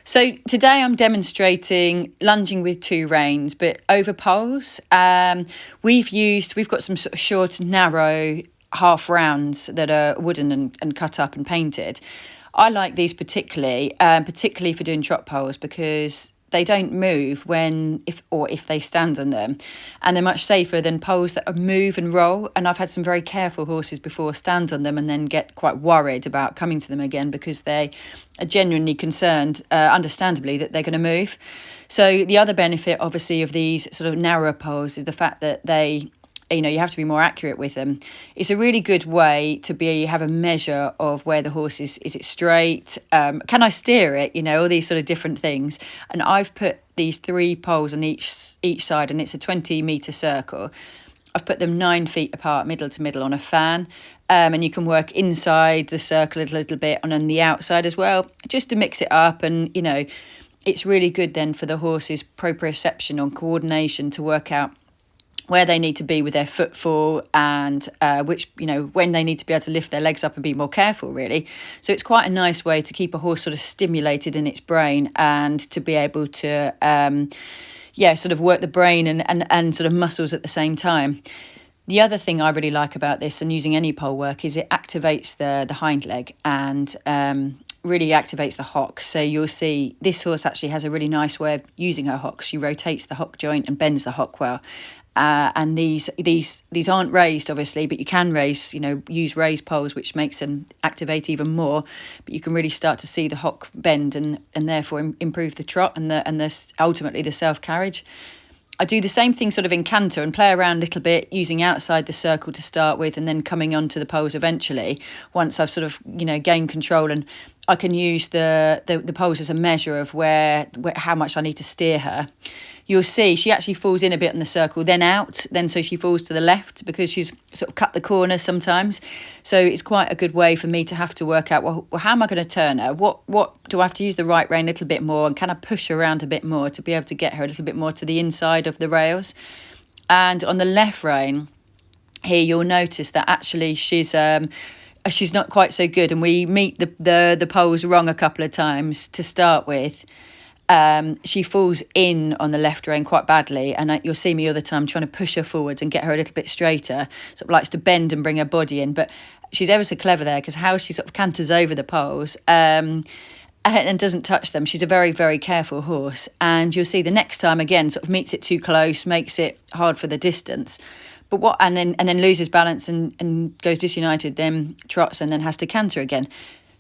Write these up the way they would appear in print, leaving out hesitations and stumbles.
So today I'm demonstrating lunging with two reins, but over poles. We've got some sort of short, narrow half rounds that are wooden and cut up and painted. I like these particularly for doing trot poles because they don't move if they stand on them, and they're much safer than poles that move and roll. And I've had some very careful horses before stand on them and then get quite worried about coming to them again because they are genuinely concerned, understandably, that they're going to move. So the other benefit, obviously, of these sort of narrower poles is the fact that you have to be more accurate with them. It's a really good way to have a measure of where the horse is. Is it straight? Can I steer it? All these sort of different things. And I've put these 3 poles on each side, and it's a 20-metre circle. I've put them 9 feet apart, middle to middle, on a fan. And you can work inside the circle a little bit and on the outside as well, just to mix it up. And, it's really good then for the horse's proprioception and coordination to work out where they need to be with their footfall and when they need to be able to lift their legs up and be more careful, really. So it's quite a nice way to keep a horse sort of stimulated in its brain and to be able to, sort of work the brain and sort of muscles at the same time. The other thing I really like about this and using any pole work is it activates the hind leg and really activates the hock. So you'll see this horse actually has a really nice way of using her hock. She rotates the hock joint and bends the hock well. And these aren't raised, obviously, but you can use raised poles, which makes them activate even more. But you can really start to see the hock bend and therefore improve the trot and ultimately the self-carriage. I do the same thing sort of in canter and play around a little bit using outside the circle to start with and then coming onto the poles eventually once I've sort of, gained control, and I can use the poles as a measure of how much I need to steer her. You'll see she actually falls in a bit in the circle, then out, so she falls to the left because she's sort of cut the corner sometimes. So it's quite a good way for me to have to work out, well how am I going to turn her? What do I have to use the right rein a little bit more, and can I push her around a bit more to be able to get her a little bit more to the inside of the rails? And on the left rein here, you'll notice that actually she's not quite so good, and we meet the poles wrong a couple of times to start with. She falls in on the left rein quite badly, and you'll see me all the time trying to push her forwards and get her a little bit straighter. Sort of likes to bend and bring her body in, but she's ever so clever there because how she sort of canters over the poles and doesn't touch them. She's a very, very careful horse, and you'll see the next time again sort of meets it too close, makes it hard for the distance. But and then loses balance and goes disunited, then trots and then has to canter again.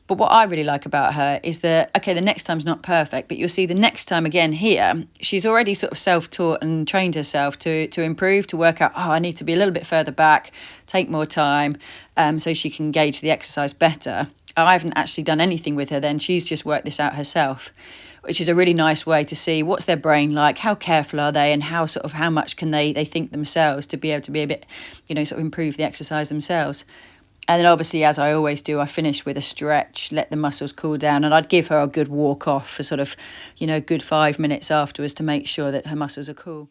But what I really like about her is that, okay, the next time's not perfect, but you'll see the next time again here, she's already sort of self-taught and trained herself to improve, to work out, I need to be a little bit further back, take more time, so she can gauge the exercise better. I haven't actually done anything with her then. She's just worked this out herself, which is a really nice way to see what's their brain like, how careful are they, and how much can they think themselves to be able to be a bit, sort of improve the exercise themselves. And then obviously, as I always do, I finish with a stretch, let the muscles cool down, and I'd give her a good walk off for sort of, good 5 minutes afterwards to make sure that her muscles are cool.